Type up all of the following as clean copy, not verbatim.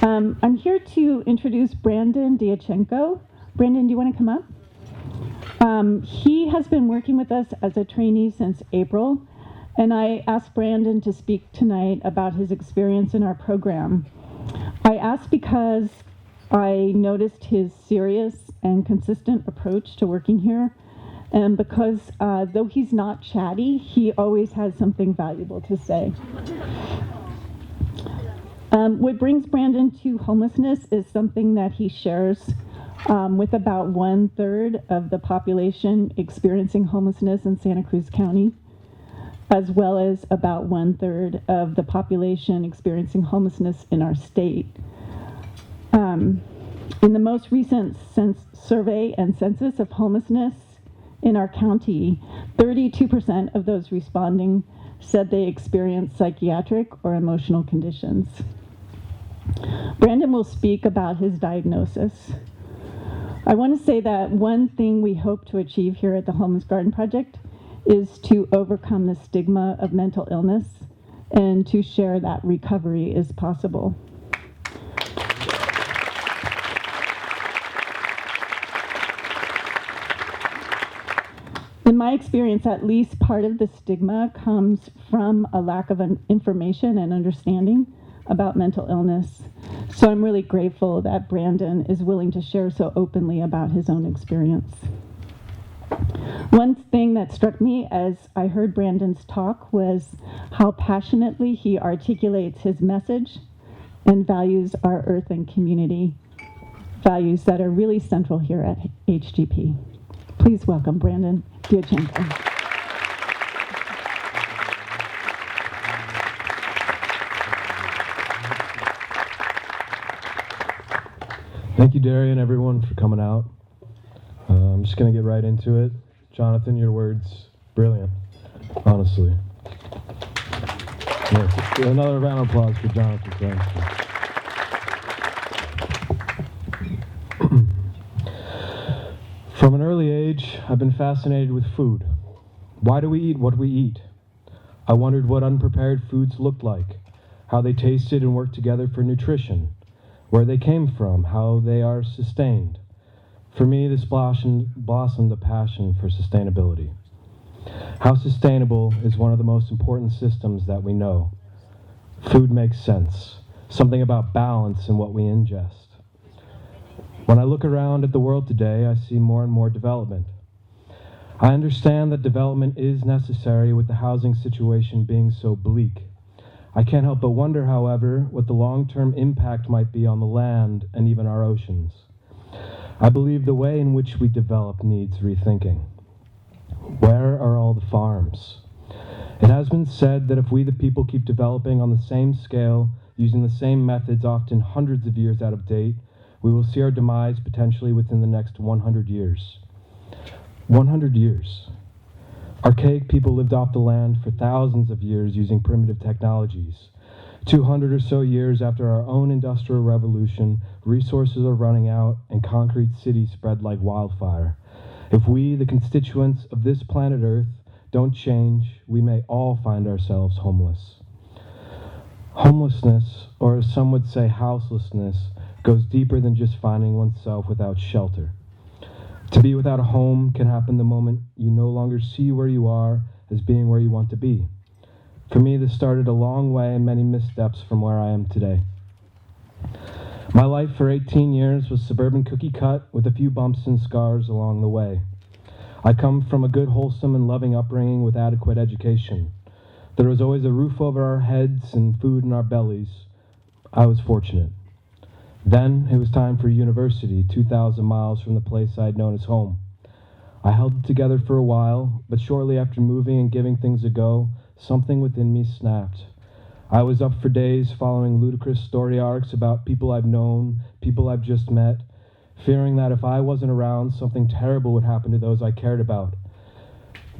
I'm here to introduce Brandyn Diachenko. Brandyn, do you want to come up? He has been working with us as a trainee since April, and I asked Brandyn to speak tonight about his experience in our program. I asked because I noticed his serious and consistent approach to working here, and because though he's not chatty, he always has something valuable to say. What brings Brandyn to homelessness is something that he shares with about 1/3 of the population experiencing homelessness in Santa Cruz County, as well as about 1/3 of the population experiencing homelessness in our state. In the most recent survey and census of homelessness in our county, 32% of those responding said they experienced psychiatric or emotional conditions. Brandyn will speak about his diagnosis. I want to say that one thing we hope to achieve here at the Homeless Garden Project is to overcome the stigma of mental illness and to share that recovery is possible. In my experience, at least part of the stigma comes from a lack of information and understanding about mental illness. So I'm really grateful that Brandyn is willing to share so openly about his own experience. One thing that struck me as I heard Brandyn's talk was how passionately he articulates his message and values our earth and community, values that are really central here at HGP. Please welcome Brandyn Diachenko. Thank you, Daria, and everyone for coming out. I'm just going to get right into it. Jonathan, your words, brilliant, honestly. Yes, another round of applause for Jonathan. From an early age, I've been fascinated with food. Why do we eat what we eat? I wondered what unprepared foods looked like, how they tasted and worked together for nutrition, where they came from, how they are sustained. For me, this blossomed a passion for sustainability. How sustainable is one of the most important systems that we know. Food makes sense, something about balance in what we ingest. When I look around at the world today, I see more and more development. I understand that development is necessary with the housing situation being so bleak. I can't help but wonder, however, what the long-term impact might be on the land and even our oceans. I believe the way in which we develop needs rethinking. Where are all the farms? It has been said that if we the people keep developing on the same scale, using the same methods, often hundreds of years out of date, we will see our demise potentially within the next 100 years. 100 years. Archaic people lived off the land for thousands of years using primitive technologies. 200 or so years after our own industrial revolution, resources are running out and concrete cities spread like wildfire. If we, the constituents of this planet Earth, don't change, we may all find ourselves homeless. Homelessness, or as some would say houselessness, goes deeper than just finding oneself without shelter. To be without a home can happen the moment you no longer see where you are as being where you want to be. For me, this started a long way and many missteps from where I am today. My life for 18 years was suburban cookie cut with a few bumps and scars along the way. I come from a good, wholesome, and loving upbringing with adequate education. There was always a roof over our heads and food in our bellies. I was fortunate. Then it was time for university, 2,000 miles from the place I had known as home. I held it together for a while, but shortly after moving and giving things a go, something within me snapped. I was up for days following ludicrous story arcs about people I've known, people I've just met, fearing that if I wasn't around, something terrible would happen to those I cared about.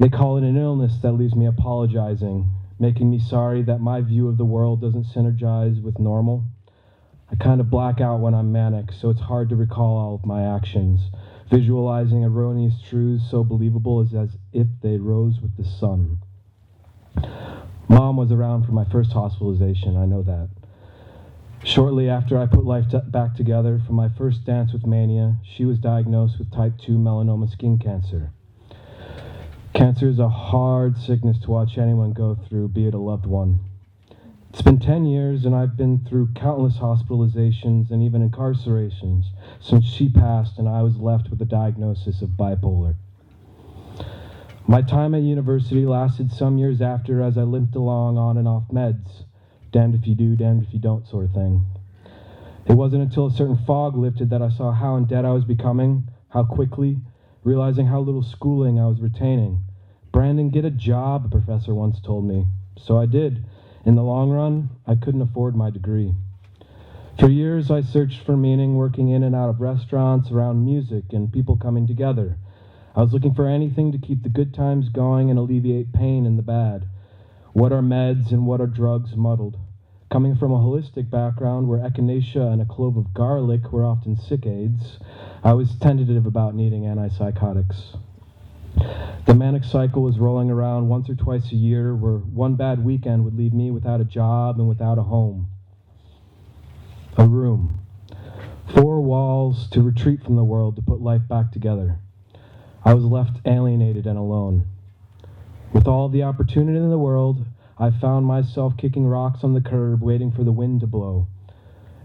They call it an illness that leaves me apologizing, making me sorry that my view of the world doesn't synergize with normal. I kind of black out when I'm manic, so it's hard to recall all of my actions. Visualizing erroneous truths so believable as if they rose with the sun. Mom was around for my first hospitalization, I know that. Shortly after I put life back together from my first dance with Mania, she was diagnosed with type 2 melanoma skin cancer. Cancer is a hard sickness to watch anyone go through, be it a loved one. It's been 10 years, and I've been through countless hospitalizations and even incarcerations since she passed and I was left with the diagnosis of bipolar. My time at university lasted some years after, as I limped along on and off meds. Damned if you do, damned if you don't sort of thing. It wasn't until a certain fog lifted that I saw how in debt I was becoming, how quickly, realizing how little schooling I was retaining. Brandyn, get a job, a professor once told me. So I did. In the long run, I couldn't afford my degree. For years, I searched for meaning, working in and out of restaurants, around music, and people coming together. I was looking for anything to keep the good times going and alleviate pain in the bad. What are meds and what are drugs muddled? Coming from a holistic background where echinacea and a clove of garlic were often sick aids, I was tentative about needing antipsychotics. The manic cycle was rolling around once or twice a year, where one bad weekend would leave me without a job and without a home. A room. 4 walls to retreat from the world, to put life back together. I was left alienated and alone. With all the opportunity in the world, I found myself kicking rocks on the curb, waiting for the wind to blow.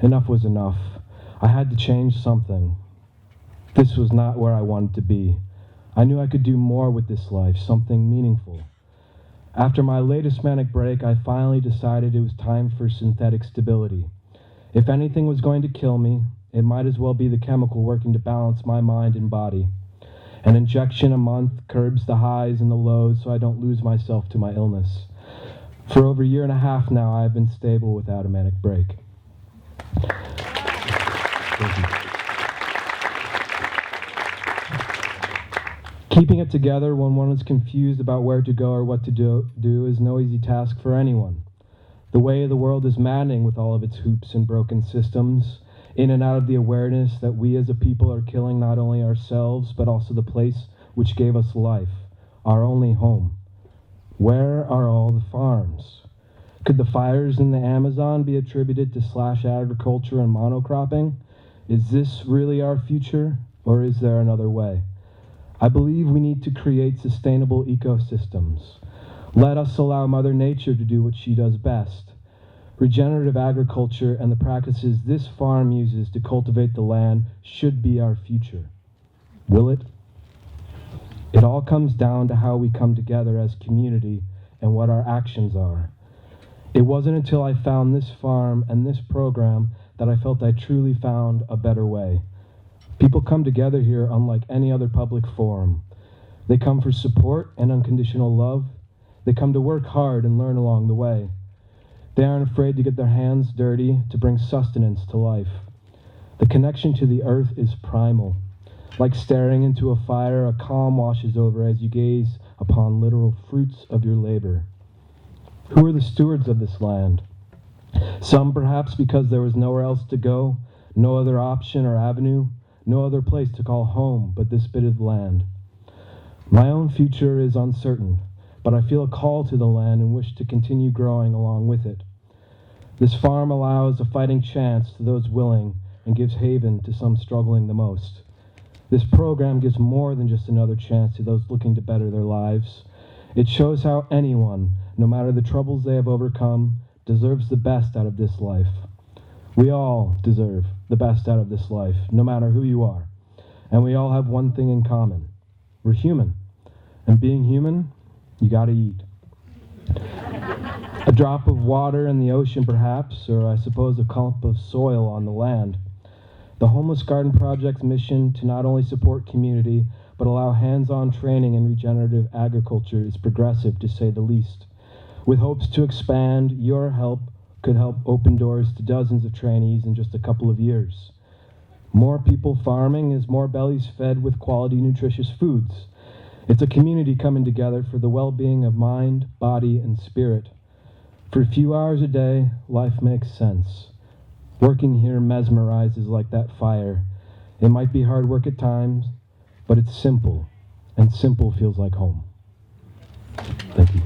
Enough was enough. I had to change something. This was not where I wanted to be. I knew I could do more with this life, something meaningful. After my latest manic break, I finally decided it was time for synthetic stability. If anything was going to kill me, it might as well be the chemical working to balance my mind and body. An injection a month curbs the highs and the lows so I don't lose myself to my illness. For over a year and a half now, I have been stable without a manic break. Thank you. Keeping it together when one is confused about where to go or what to do is no easy task for anyone. The way of the world is maddening with all of its hoops and broken systems, in and out of the awareness that we as a people are killing not only ourselves, but also the place which gave us life, our only home. Where are all the farms? Could the fires in the Amazon be attributed to slash agriculture and monocropping? Is this really our future, or is there another way? I believe we need to create sustainable ecosystems. Let us allow Mother Nature to do what she does best. Regenerative agriculture and the practices this farm uses to cultivate the land should be our future. Will it? It all comes down to how we come together as community and what our actions are. It wasn't until I found this farm and this program that I felt I truly found a better way. People come together here unlike any other public forum. They come for support and unconditional love. They come to work hard and learn along the way. They aren't afraid to get their hands dirty to bring sustenance to life. The connection to the earth is primal. Like staring into a fire, a calm washes over as you gaze upon literal fruits of your labor. Who are the stewards of this land? Some perhaps because there was nowhere else to go, no other option or avenue, no other place to call home but this bit of land. My own future is uncertain, but I feel a call to the land and wish to continue growing along with it. This farm allows a fighting chance to those willing and gives haven to some struggling the most. This program gives more than just another chance to those looking to better their lives. It shows how anyone, no matter the troubles they have overcome, deserves the best out of this life. We all deserve the best out of this life, no matter who you are. And we all have one thing in common. We're human. And being human, you gotta eat. A drop of water in the ocean, perhaps, or I suppose a clump of soil on the land. The Homeless Garden Project's mission to not only support community, but allow hands-on training in regenerative agriculture is progressive, to say the least. With hopes to expand, your help could help open doors to dozens of trainees in just a couple of years. More people farming is more bellies fed with quality, nutritious foods. It's a community coming together for the well-being of mind, body, and spirit. For a few hours a day, life makes sense. Working here mesmerizes like that fire. It might be hard work at times, but it's simple, and simple feels like home. Thank you.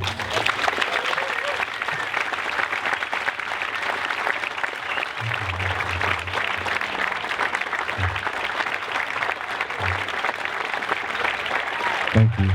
Thank you.